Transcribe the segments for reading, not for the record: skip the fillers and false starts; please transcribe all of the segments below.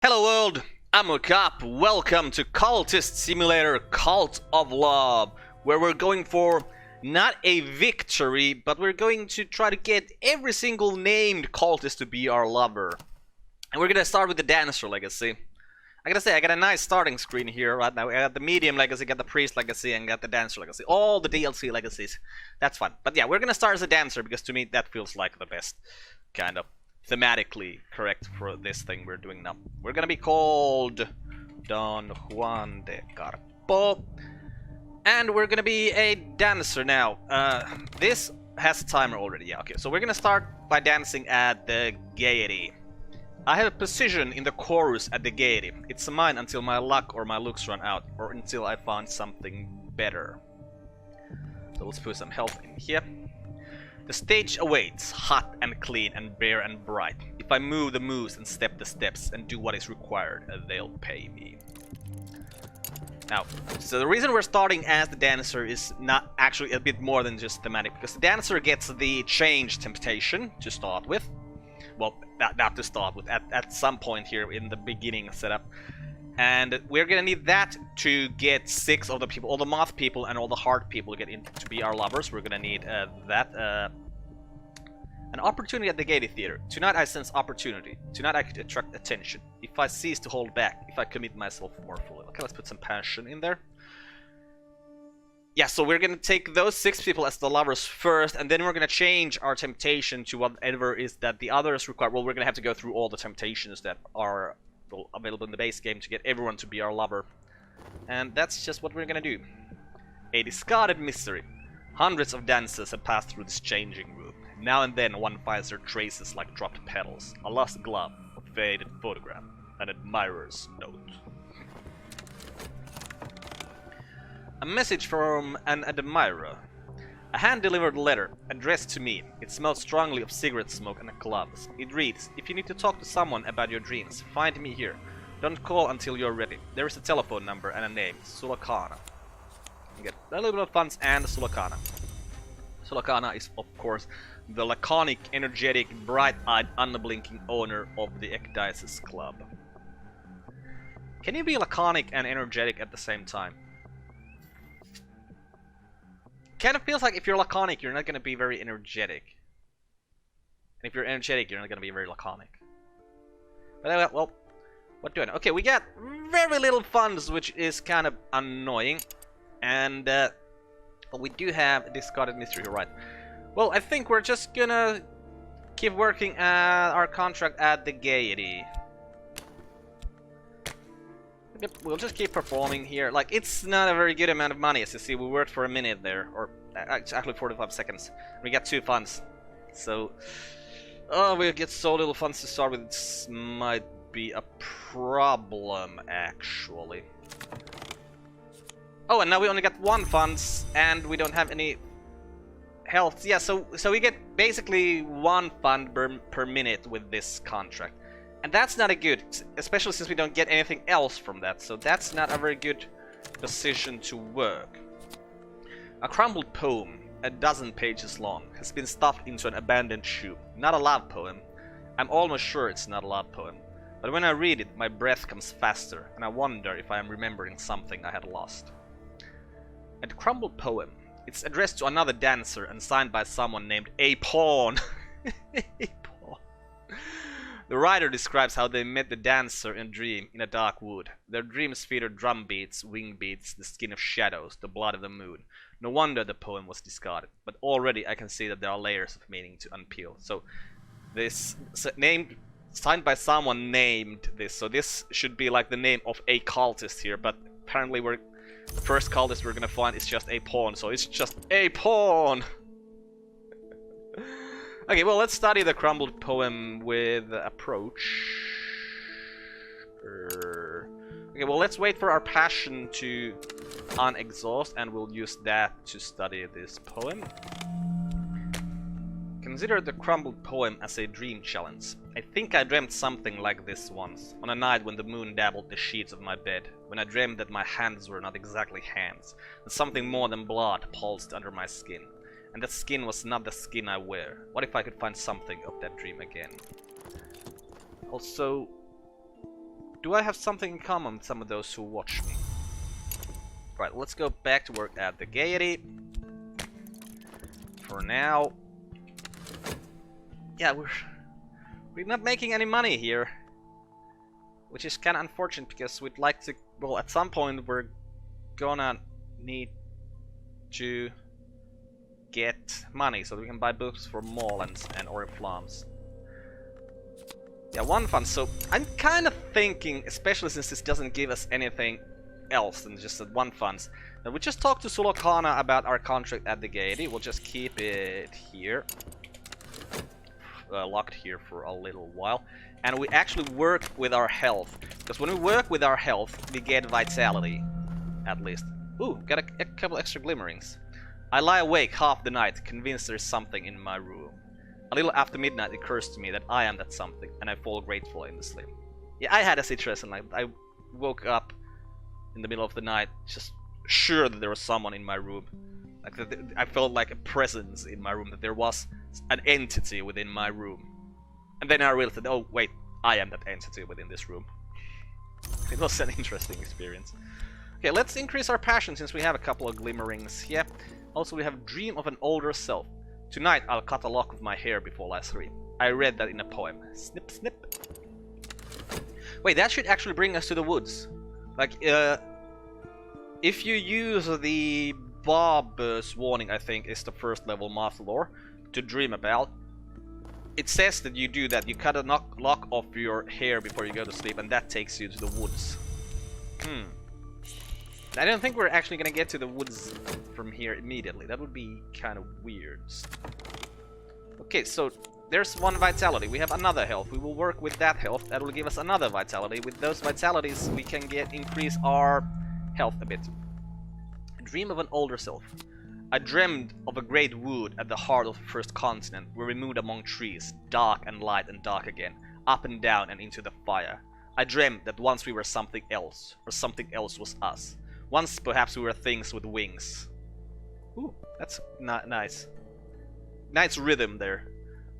Hello world, I'm Carp. Welcome to Cultist Simulator Cult of Love, where we're going for not a victory, but we're going to try to get every single named cultist to be our lover. And we're gonna start with the Dancer Legacy. I gotta say, I got a nice starting screen here right now. I got the Medium Legacy, got the Priest Legacy, and got the Dancer Legacy. All the DLC legacies. That's fun. But yeah, we're gonna start as a Dancer, because to me that feels like the best kind of thematically correct for this thing we're doing now. We're gonna be called Don Juan de Carpo, and we're gonna be a dancer now. This has a timer already. Yeah, okay. So we're gonna start by dancing at the Gaiety. I have a position in the chorus at the Gaiety. It's mine until my luck or my looks run out, or until I find something better. So let's put some health in here. The stage awaits, hot and clean and bare and bright. If I move the moves and step the steps and do what is required, they'll pay me. Now, so the reason we're starting as the Dancer is not actually a bit more than just thematic, because the Dancer gets the change temptation to start with. Well, not to start with, at some point here in the beginning setup. And we're gonna need that to get 6 of the people, all the moth people and all the heart people get in to be our lovers. We're gonna need that. An opportunity at the Gaiety Theater. Tonight I sense opportunity. Tonight I could attract attention. If I cease to hold back, if I commit myself more fully. Okay, let's put some passion in there. Yeah, so we're gonna take those 6 people as the lovers first, and then we're gonna change our temptation to whatever is that the others require. Well, we're gonna have to go through all the temptations that are available in the base game to get everyone to be our lover. And that's just what we're gonna do. A discarded mystery. Hundreds of dancers have passed through this changing room. Now and then one finds their traces like dropped petals, a lost glove, a faded photograph, an admirer's note. A message from an admirer. A hand-delivered letter, addressed to me. It smells strongly of cigarette smoke and gloves. It reads, if you need to talk to someone about your dreams, find me here. Don't call until you're ready. There is a telephone number and a name, Sulakana. You get a little bit of funds and Sulakana. Sulakana is, of course, the laconic, energetic, bright-eyed, unblinking owner of the Ecdysis Club. Can you be laconic and energetic at the same time? Kind of feels like if you're laconic, you're not going to be very energetic. And if you're energetic, you're not going to be very laconic. But well, what do I know? Okay, we got very little funds, which is kind of annoying. And but we do have a discarded mystery here, right? Well, I think we're just gonna keep working at our contract at the Gaiety. Yep, we'll just keep performing here. Like, it's not a very good amount of money, as you see. We worked for a minute there, or actually 45 seconds. We got 2 funds. So, oh, we get so little funds to start with. This might be a problem, actually. Oh, and now we only got 1 funds, and we don't have any health. Yeah, so we get basically 1 fund per minute with this contract. And that's not a good, especially since we don't get anything else from that. So that's not a very good position to work. A crumbled poem, a dozen pages long, has been stuffed into an abandoned shoe. Not a love poem. I'm almost sure it's not a love poem. But when I read it, my breath comes faster, and I wonder if I am remembering something I had lost. A crumbled poem. It's addressed to another dancer and signed by someone named A Pawn. A Pawn. The writer describes how they met the dancer in a dream in a dark wood. Their dreams featured drum beats, wing beats, the skin of shadows, the blood of the moon. No wonder the poem was discarded. But already I can see that there are layers of meaning to unpeel. So this named, signed by someone named this. So this should be like the name of a cultist here. But apparently the first cultist we're gonna find is just a pawn. So it's just a pawn. Okay, well, let's study the crumbled poem with approach. Okay, well, let's wait for our passion to unexhaust, and we'll use that to study this poem. Consider the crumbled poem as a dream challenge. I think I dreamt something like this once, on a night when the moon dabbled the sheets of my bed, when I dreamed that my hands were not exactly hands, and something more than blood pulsed under my skin. And that skin was not the skin I wear. What if I could find something of that dream again? Also, do I have something in common with some of those who watch me? Right, let's go back to work at the Gaiety. For now. Yeah, we're not making any money here. Which is kind of unfortunate because we'd like to... Well, at some point we're gonna need to get money so that we can buy books for Maul and Oriflammes. Yeah, one fund. So I'm kind of thinking, especially since this doesn't give us anything else than just that one funds, that we just talk to Sulokana about our contract at the Gaiety. We'll just keep it here, locked here for a little while, and we actually work with our health, because when we work with our health, we get vitality, at least. Ooh, got a couple extra glimmerings. I lie awake half the night, convinced there's something in my room. A little after midnight, it occurs to me that I am that something, and I fall grateful in the sleep. Yeah, I had a situation like I woke up in the middle of the night, just sure that there was someone in my room. Like I felt like a presence in my room, that there was an entity within my room. And then I realized that, oh wait, I am that entity within this room. It was an interesting experience. Okay, let's increase our passion since we have a couple of glimmerings here. Also, we have Dream of an Older Self. Tonight, I'll cut a lock of my hair before I sleep. I read that in a poem. Snip, snip. Wait, that should actually bring us to the woods. Like, if you use the Bob's warning, I think, is the first level master lore to dream about. It says that you do that. You cut a lock off your hair before you go to sleep, and that takes you to the woods. I don't think we're actually gonna get to the woods from here immediately. That would be kind of weird. Okay, so there's one vitality. We have another health. We will work with that health. That will give us another vitality. With those vitalities, we can increase our health a bit. Dream of an older self. I dreamed of a great wood at the heart of the first continent, where we moved among trees, dark and light and dark again, up and down and into the fire. I dreamed that once we were something else, or something else was us. Once perhaps we were things with wings. Ooh, that's nice. Nice rhythm there.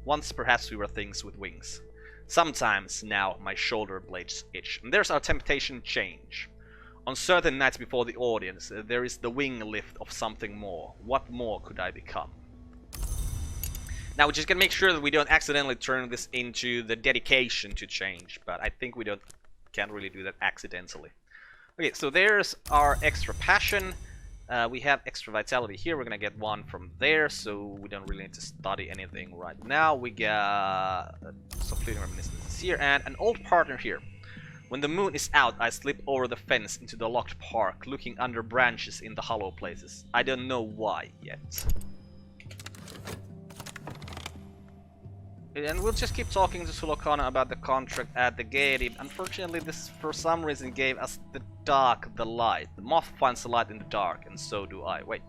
Once perhaps we were things with wings. Sometimes now my shoulder blades itch. And there's our temptation change. On certain nights before the audience, there is the wing lift of something more. What more could I become? Now we're just gonna make sure that we don't accidentally turn this into the dedication to change, but I think we can't really do that accidentally. Okay, so there's our extra passion. We have extra vitality here. We're gonna get one from there, so we don't really need to study anything right now. We got some fleeting reminiscences here, and an old partner here. When the moon is out, I slip over the fence into the locked park, looking under branches in the hollow places. I don't know why yet. And we'll just keep talking to Sulokana about the contract at the Gaiety. Unfortunately, this for some reason gave us the dark, the light. The moth finds the light in the dark, and so do I. Wait,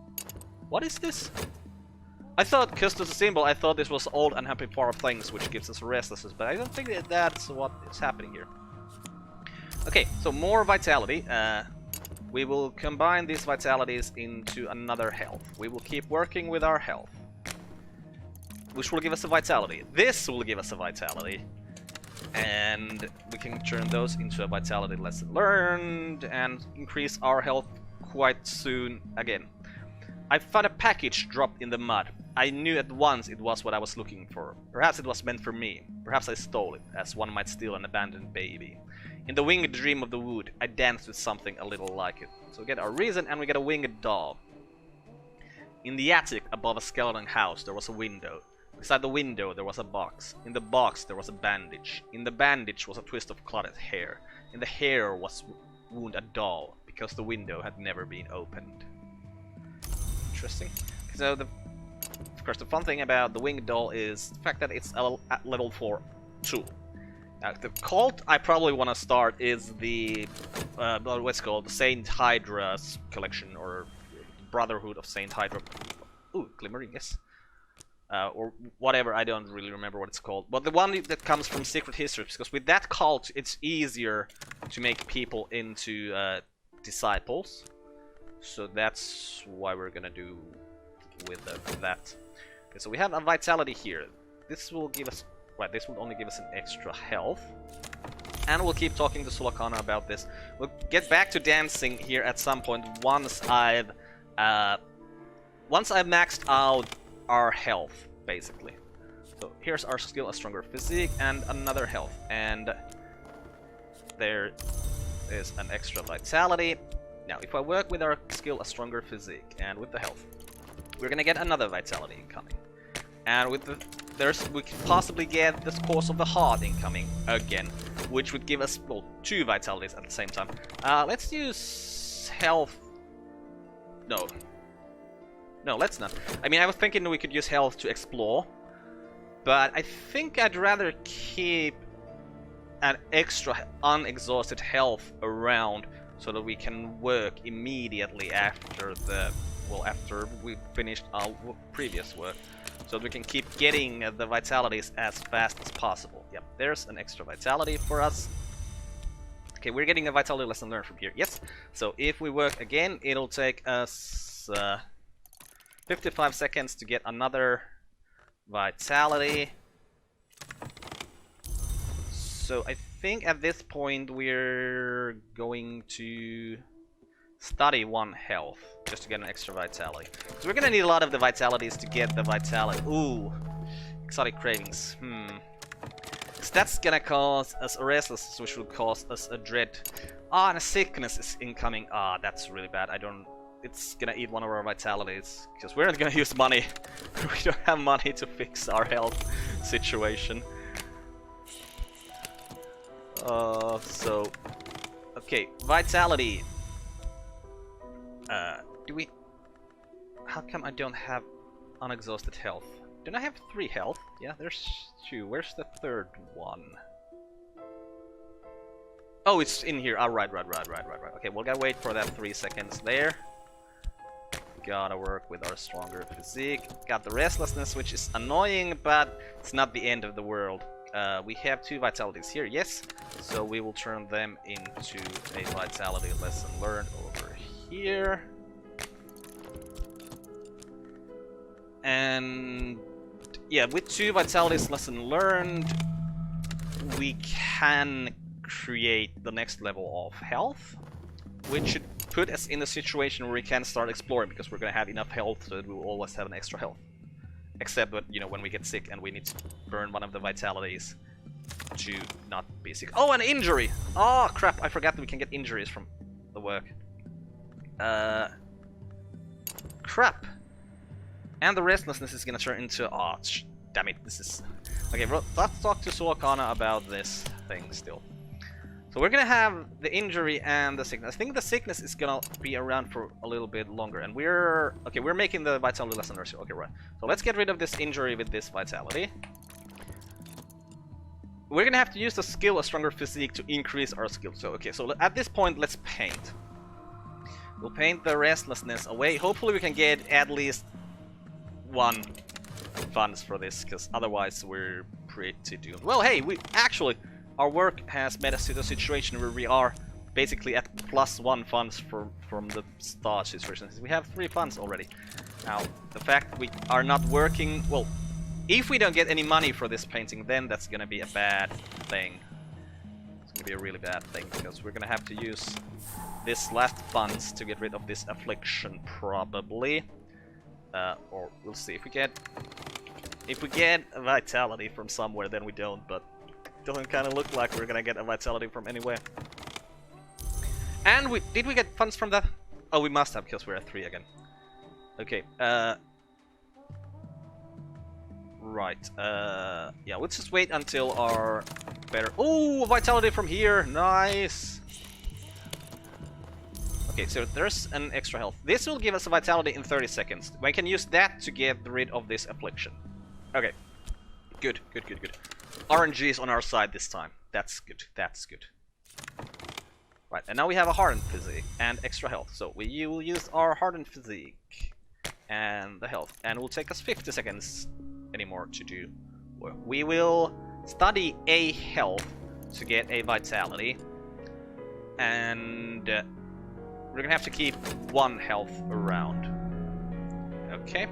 what is this? I thought, Cultist symbol, I thought this was old unhappy power of things, which gives us restlessness, but I don't think that's what is happening here. Okay, so more vitality. We will combine these vitalities into another health. We will keep working with our health, which will give us a vitality. This will give us a vitality. And we can turn those into a vitality lesson learned and increase our health quite soon again. I found a package dropped in the mud. I knew at once it was what I was looking for. Perhaps it was meant for me. Perhaps I stole it, as one might steal an abandoned baby. In the winged dream of the wood, I danced with something a little like it. So we get our reason, and we get a winged doll. In the attic above a skeleton house, there was a window. Beside the window, there was a box. In the box, there was a bandage. In the bandage was a twist of clotted hair. In the hair was wound a doll, because the window had never been opened. Interesting. So, of course, the fun thing about the winged doll is the fact that it's at level 4 tool. Now, the cult I probably want to start is the what's it called, the Saint Hydra's collection, or Brotherhood of Saint Hydra. Ooh, glimmering, yes. Or whatever, I don't really remember what it's called. But the one that comes from Secret Histories, because with that cult, it's easier to make people into disciples. So that's why we're gonna do with that. Okay, so we have a vitality here. This will give us... Right, this will only give us an extra health. And we'll keep talking to Sulakana about this. We'll get back to dancing here at some point once I've maxed out our health, basically. So here's our skill, a stronger physique, and another health. And there is an extra vitality. Now, if I work with our skill, a stronger physique, and with the health, we're gonna get another vitality incoming. And with the we could possibly get the course of the heart incoming again, which would give us, well, 2 vitalities at the same time. Let's use health. No, let's not. I mean, I was thinking we could use health to explore, but I think I'd rather keep an extra unexhausted health around so that we can work immediately after after we finished our previous work, so that we can keep getting the vitalities as fast as possible. Yep, there's an extra vitality for us. Okay, we're getting a vitality lesson learned from here. Yes, so if we work again, it'll take us 55 seconds to get another vitality. So I think at this point we're going to study 1 health just to get an extra vitality. So we're gonna need a lot of the vitalities to get the vitality. Ooh, exotic cravings. So that's gonna cause us a restlessness, which will cause us a dread. And a sickness is incoming. That's really bad. It's gonna eat one of our vitalities because we're not gonna use money. We don't have money to fix our health situation. Okay, vitality. How come I don't have unexhausted health? Don't I have 3 health? Yeah, there's 2. Where's the 3rd one? Oh, it's in here. Right. Okay, we'll gotta wait for that 3 seconds there. Gotta work with our stronger physique. Got the restlessness, which is annoying, but it's not the end of the world. We have 2 vitalities here, yes. So we will turn them into a vitality lesson learned over here. And yeah, with 2 vitalities lesson learned, we can create the next level of health, which should put us in a situation where we can start exploring, because we're gonna have enough health so that we will always have an extra health. Except that, you know, when we get sick and we need to burn one of the vitalities to not be sick. Oh, an injury! Oh, crap, I forgot that we can get injuries from the work. Crap! And the restlessness is gonna turn into... Oh, damn it, this is... Okay, well, let's talk to Suakana about this thing still. So we're gonna have the injury and the sickness. I think the sickness is gonna be around for a little bit longer, and we're making the vitality lesson nurse. Okay, right. So let's get rid of this injury with this vitality. We're gonna have to use the skill, a stronger physique, to increase our skill. So okay, so at this point, let's paint. We'll paint the restlessness away. Hopefully, we can get at least 1 funds for this, because otherwise we're pretty doomed. Well, hey, our work has made us to the situation where we are basically at +1 funds from the start situation. We have 3 funds already. Now, the fact we are not working... Well, if we don't get any money for this painting, then that's gonna be a bad thing. It's gonna be a really bad thing, because we're gonna have to use this last funds to get rid of this affliction, probably. Or we'll see. If we get a vitality from somewhere, then we don't, but it doesn't kind of look like we're gonna get a vitality from anywhere. And did we get funds from that? Oh, we must have, because we're at 3 again. Okay, right, yeah, let's just wait until our better... Oh, vitality from here, nice! Okay, so there's an extra health. This will give us a vitality in 30 seconds. We can use that to get rid of this affliction. Okay, good. RNG is on our side this time. That's good. Right, and now we have a hardened physique and extra health. So we will use our hardened physique and the health, and it will take us 50 seconds anymore to do work. We will study a health to get a vitality, and we're gonna have to keep 1 health around. Okay.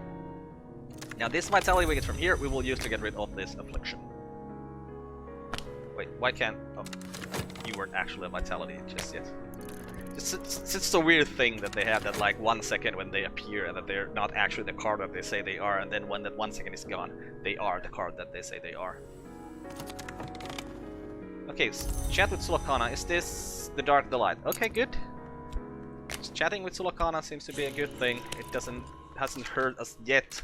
Now this vitality we get from here, we will use to get rid of this affliction. Wait, why can't... Oh. you weren't actually a vitality just yet. It's just a weird thing that they have that like 1 second when they appear and that they're not actually the card that they say they are, and then when that 1 second is gone, they are the card that they say they are. Okay, chat with Sulakana. Is this the Dark Delight? Okay, good. Just chatting with Sulakana seems to be a good thing. It hasn't hurt us yet,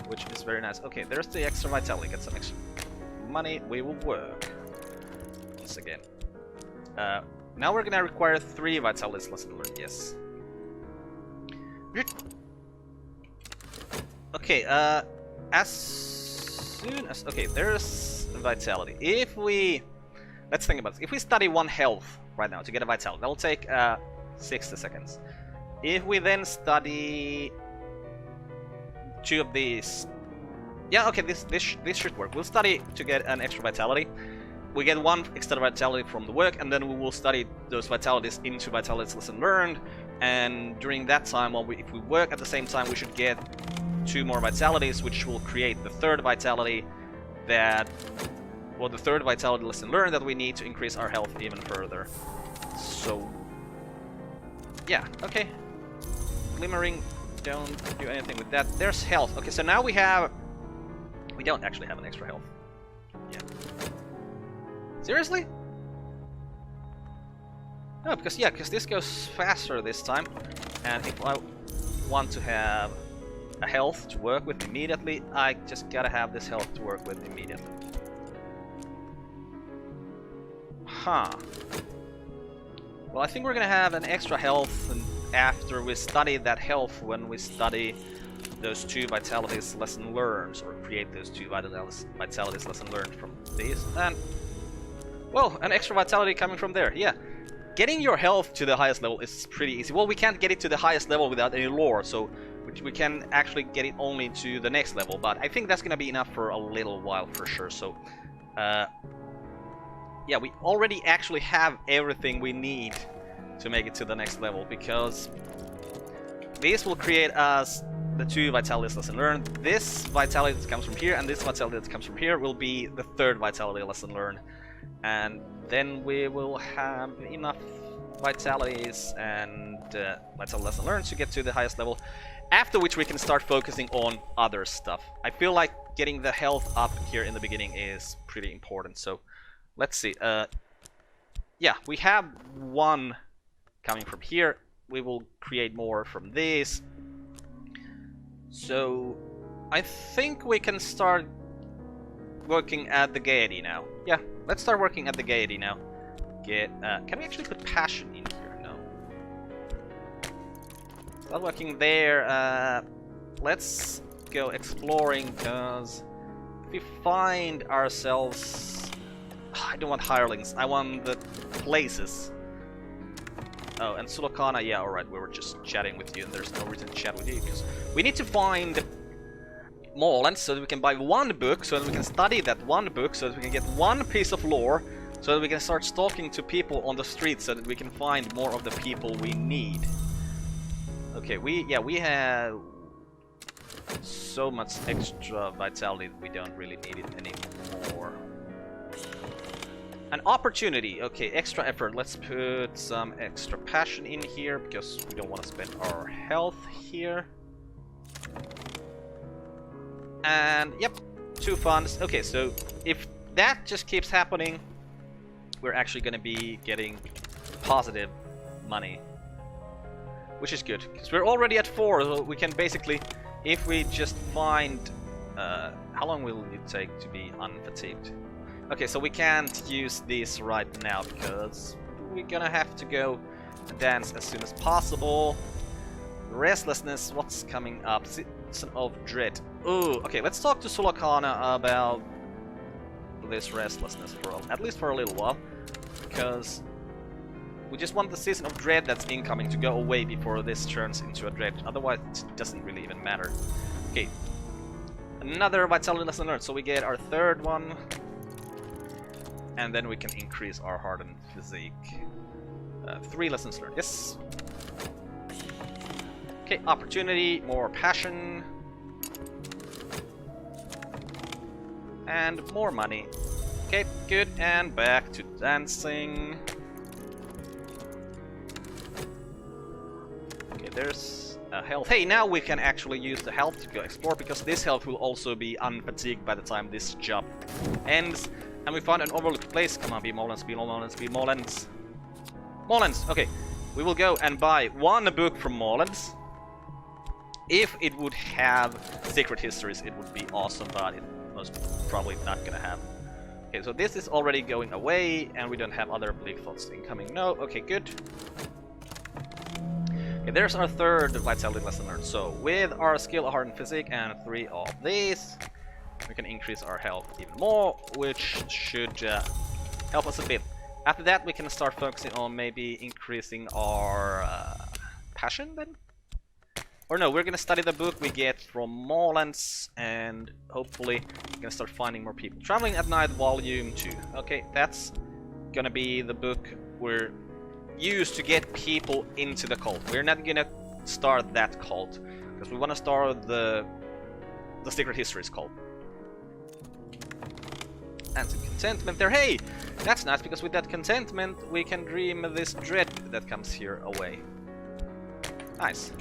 which is very nice. Okay, there's the extra vitality. Get some extra money. We will work once again. Now we're gonna require 3 vitalities lesson learned. Yes. Okay. As soon as there's vitality. If we let's think about this. If we study 1 health right now to get a vitality, that'll take 60 seconds. If we then study 2 of these, yeah, okay, this should work. We'll study to get an extra vitality. We get 1 extra vitality from the work, and then we will study those vitalities into vitalities lesson learned. And during that time, if we work at the same time, we should get 2 more vitalities, which will create the 3rd vitality the 3rd vitality lesson learned that we need to increase our health even further. So, yeah, okay. Glimmering, don't do anything with that. There's health. Okay, so now we don't actually have an extra health. Yeah. Seriously? No, because this goes faster this time, and if I want to have a health to work with immediately, I just gotta have this health to work with immediately. Huh. Well, I think we're gonna have an extra health and after we study that health when we study those 2 vitalities lesson learned, or create those 2 vitalities lesson learned from these. And well, an extra vitality coming from there, yeah. Getting your health to the highest level is pretty easy. Well, we can't get it to the highest level without any lore, so we can actually get it only to the next level, but I think that's gonna be enough for a little while for sure. So, yeah, we already actually have everything we need to make it to the next level, because this will create us the 2 vitalities lesson learned. This vitality that comes from here and this vitality that comes from here will be the 3rd vitality lesson learned. And then we will have enough vitalities and vitality lesson learned to get to the highest level, after which we can start focusing on other stuff. I feel like getting the health up here in the beginning is pretty important, so let's see. Yeah, we have 1 coming from here. We will create more from these. So I think we can start working at the gaiety now. Yeah, let's start working at the gaiety now. Can we actually put passion in here? No. Start working there. Let's go exploring, because if we find ourselves... I don't want hirelings, I want the places. Oh, and Sulakana, yeah, alright, we were just chatting with you, and there's no reason to chat with you, because we need to find more lands so that we can buy 1 book, so that we can study that 1 book, so that we can get 1 piece of lore, so that we can start talking to people on the street, so that we can find more of the people we need. Okay, we have so much extra vitality that we don't really need it anymore. An opportunity, okay, extra effort. Let's put some extra passion in here, because we don't want to spend our health here. And yep, 2 funds. Okay, so if that just keeps happening, we're actually going to be getting positive money, which is good, because we're already at 4, so we can basically, if we just find how long will it take to be unfatigued? Okay, so we can't use this right now because we're gonna have to go dance as soon as possible. Restlessness, what's coming up? Season of Dread. Oh, okay, let's talk to Sulakana about this restlessness for at least for a little while, because we just want the Season of Dread that's incoming to go away before this turns into a Dread. Otherwise, it doesn't really even matter. Okay, another Vitality lesson learned, so we get our 3rd one. And then we can increase our hardened physique. 3 lessons learned, yes. Okay, opportunity, more passion. And more money. Okay, good, and back to dancing. Okay, there's health. Hey, now we can actually use the health to go explore, because this health will also be unfatigued by the time this job ends. And we found an overlooked place. Come on, be Molens, be Molens, be Molens. Molens, okay. We will go and buy one book from Molens. If it would have secret histories, it would be awesome, but it most probably not gonna have. Okay, so this is already going away, and we don't have other bleak thoughts incoming. No, okay, good. Okay, there's our third vitality lesson learned. So with our skill, heart, and physique, and 3 of these, we can increase our health even more, which should help us a bit. After that, we can start focusing on maybe increasing our passion then? Or no, we're gonna study the book we get from Molens, and hopefully we're gonna start finding more people. Traveling at Night, Volume 2. Okay, that's gonna be the book we're used to get people into the cult. We're not gonna start that cult, because we wanna start the Secret Histories cult. And some contentment there. Hey! That's nice, because with that contentment we can dream this dread that comes here away. Nice.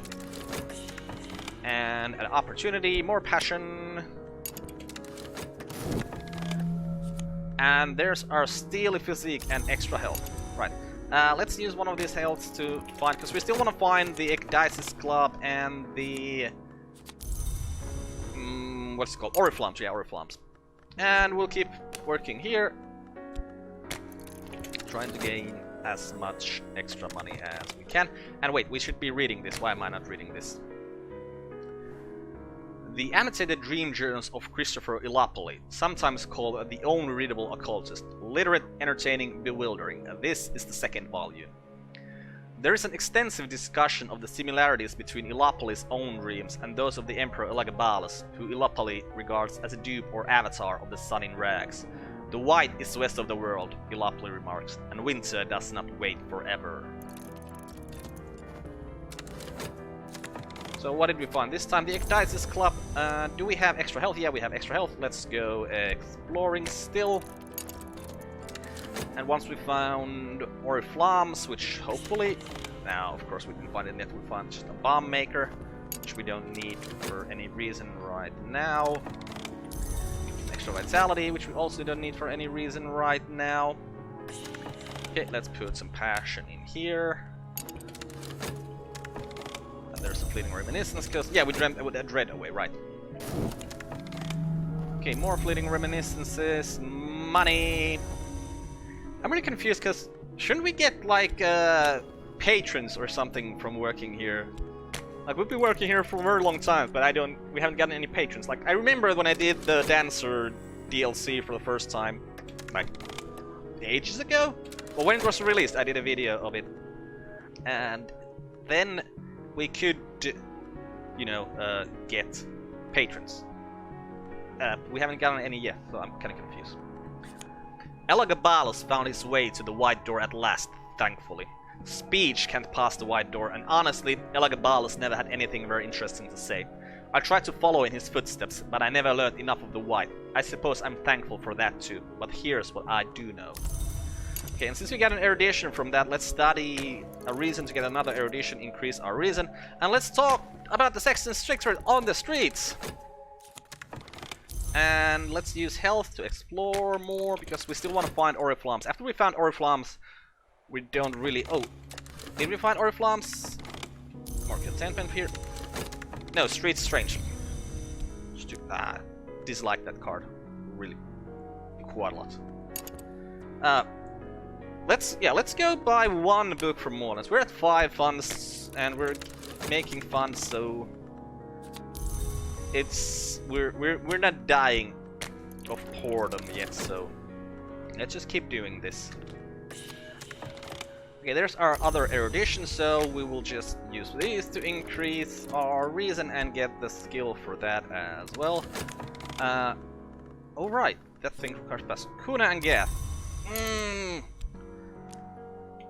And an opportunity, more passion. And there's our steely physique and extra health. Right. Let's use one of these healths to find, because we still want to find the Ecdysis Club and the... what's it called? Oriflammes, yeah, Oriflammes. And we'll keep working here, trying to gain as much extra money as we can. And wait, we should be reading this. Why am I not reading this? The Annotated Dream Journals of Christopher Illapoli, sometimes called the Only Readable Occultist. Literate, entertaining, bewildering. This is the second volume. There is an extensive discussion of the similarities between Illapoli's own dreams and those of the Emperor Elagabalus, who Illapoli regards as a dupe or avatar of the sun in rags. The white is west of the world, Illapoli remarks, and winter does not wait forever. So what did we find this time? The Ecdysis Club. Do we have extra health? Yeah, we have extra health. Let's go exploring still. And once we found Oriflammes, which hopefully... Now, of course, we didn't find it yet. We found just a bomb maker, which we don't need for any reason right now. Extra vitality, which we also don't need for any reason right now. Okay, let's put some passion in here. And there's a fleeting reminiscence, because... Yeah, we dreamt with a dread away, right. Okay, more fleeting reminiscences. Money... I'm really confused, because shouldn't we get, like, patrons or something from working here? Like, we've been working here for a very long time, but we haven't gotten any patrons. Like, I remember when I did the Dancer DLC for the first time, like, ages ago? Well, when it was released, I did a video of it. And then we could, you know, get patrons. We haven't gotten any yet, so I'm kind of confused. Elagabalus found his way to the White Door at last, thankfully. Speech can't pass the White Door, and honestly, Elagabalus never had anything very interesting to say. I tried to follow in his footsteps, but I never learned enough of the White. I suppose I'm thankful for that too, but here's what I do know. Okay, and since we got an erudition from that, let's study a reason to get another erudition, increase our reason, and let's talk about the Sexton Strictford on the streets! And let's use health to explore more, because we still want to find Oriflammes. After we found Oriflammes, we don't really... Oh, did we find Oriflammes? More contentment here. No, Street Strange. Dislike that card. Really. Quite a lot. Let's go buy one book from Molens. We're at 5 funds, and we're making funds, so... We're not dying of boredom yet, so let's just keep doing this. Okay, there's our other erudition, so we will just use these to increase our reason and get the skill for that as well. Alright, that thing requires pass. Kuna and Gath.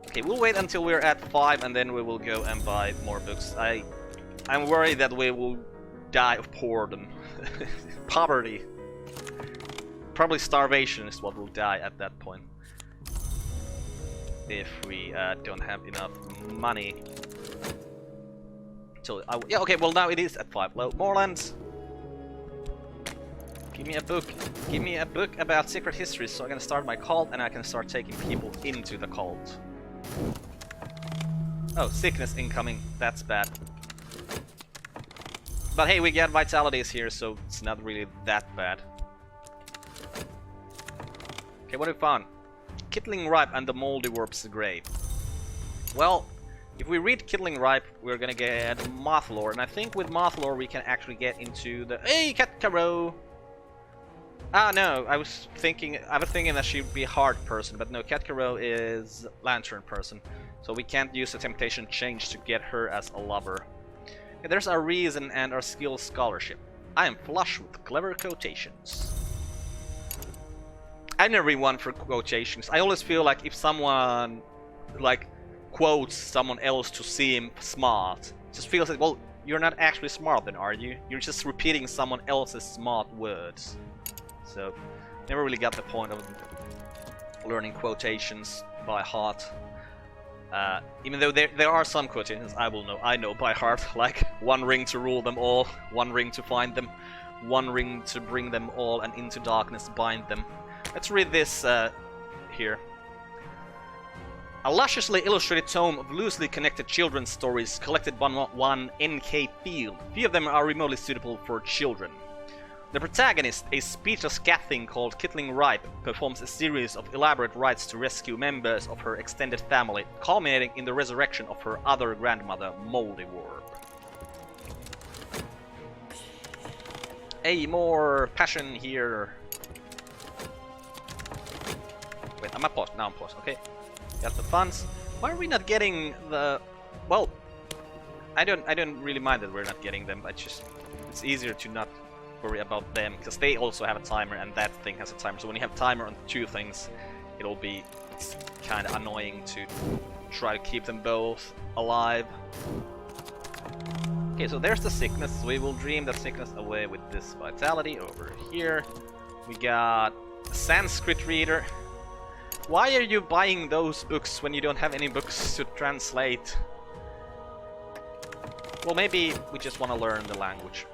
Okay, we'll wait until we're at 5 and then we will go and buy more books. I'm worried that we will die of boredom. Poverty. Probably starvation is what will die at that point. If we don't have enough money. So, yeah, okay, well now it is at 5. Well, Morelands. Give me a book. Give me a book about secret histories so I can start my cult and I can start taking people into the cult. Oh, sickness incoming. That's bad. But hey, we get vitalities here, so it's not really that bad. Okay, what have we found? Kittling Ripe and the Moldy Warp's Grave. Well, if we read Kittling Ripe, we're gonna get Mothlore, and I think with Mothlore we can actually get into the... Hey, Katkaro! Ah, no, I was thinking that she'd be a Heart person, but no, Katkaro is Lantern person, so we can't use the Temptation Change to get her as a lover. Okay, there's our reason and our skill scholarship. I am flush with clever quotations. I never really one for quotations. I always feel like if someone like quotes someone else to seem smart, it just feels like, well, you're not actually smart then, are you? You're just repeating someone else's smart words. So, never really got the point of learning quotations by heart. Even though there are some quotations I know by heart, like one ring to rule them all, one ring to find them, one ring to bring them all, and into darkness bind them. Let's read this here. A lusciously illustrated tome of loosely connected children's stories collected by one N.K. Field. Few of them are remotely suitable for children. The protagonist, a speechless cat thing called Kittling Ripe, performs a series of elaborate rites to rescue members of her extended family, culminating in the resurrection of her other grandmother, Moldy Warp. Hey, more passion here. Wait, I'm at pause. Now I'm paused. Okay. Got the funds. Why are we not getting the... Well, I don't really mind that we're not getting them. It's easier to not worry about them, because they also have a timer and that thing has a timer. So when you have timer on two things, it'll be kind of annoying to try to keep them both alive. Okay, so there's the sickness. We will dream the sickness away with this vitality over here. We got a Sanskrit reader. Why are you buying those books when you don't have any books to translate? Well, maybe we just want to learn the language.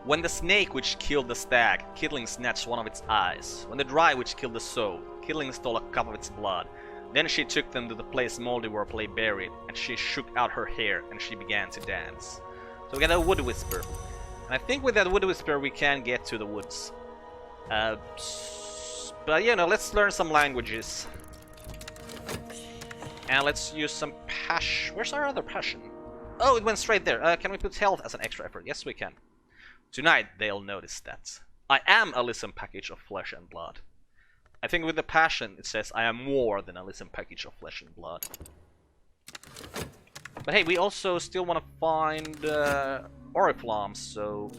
When the snake which killed the stag, Kittling snatched one of its eyes. When the dry which killed the sow, Kittling stole a cup of its blood. Then she took them to the place Moldy Warp lay buried, and she shook out her hair, and she began to dance. So we got a Wood Whisper. And I think with that Wood Whisper we can get to the woods. But you know, let's learn some languages. And let's use some passion. Where's our other passion? Oh, it went straight there. Can we put health as an extra effort? Yes, we can. Tonight they'll notice that. I am a listen package of flesh and blood. I think with the passion it says I am more than a listen package of flesh and blood. But hey, we also still want to find Oriflammes, so...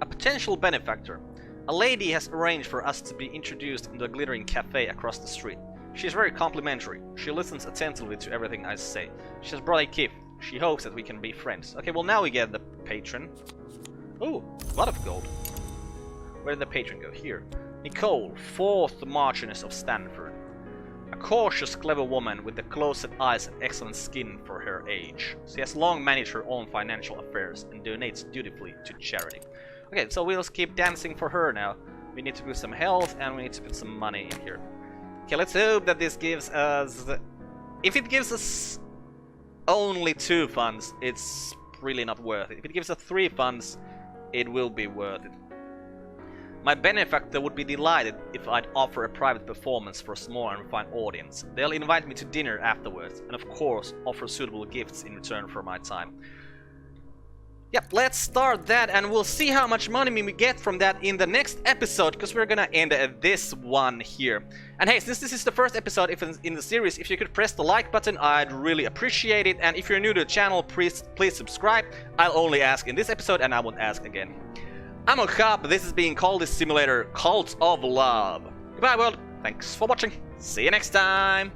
A potential benefactor. A lady has arranged for us to be introduced in the glittering cafe across the street. She is very complimentary. She listens attentively to everything I say. She has brought a gift. She hopes that we can be friends. Okay, well now we get the patron. Oh, a lot of gold. Where did the patron go? Here. Nicole, 4th Marchioness of Stanford. A cautious, clever woman with the closed eyes and excellent skin for her age. She has long managed her own financial affairs and donates dutifully to charity. Okay, so we'll keep dancing for her now. We need to put some health and we need to put some money in here. Okay, let's hope that this gives us... If it gives us only 2 funds, it's really not worth it. If it gives us 3 funds, it will be worth it. My benefactor would be delighted if I'd offer a private performance for a small and refined audience. They'll invite me to dinner afterwards, and of course offer suitable gifts in return for my time. Yep, let's start that, and we'll see how much money we get from that in the next episode, because we're gonna end this one here. And hey, since this is the first episode in the series, if you could press the like button, I'd really appreciate it. And if you're new to the channel, please subscribe. I'll only ask in this episode, and I won't ask again. I'm Carp, this is being Cultist Simulator, Cult of Love. Goodbye world, thanks for watching, see you next time!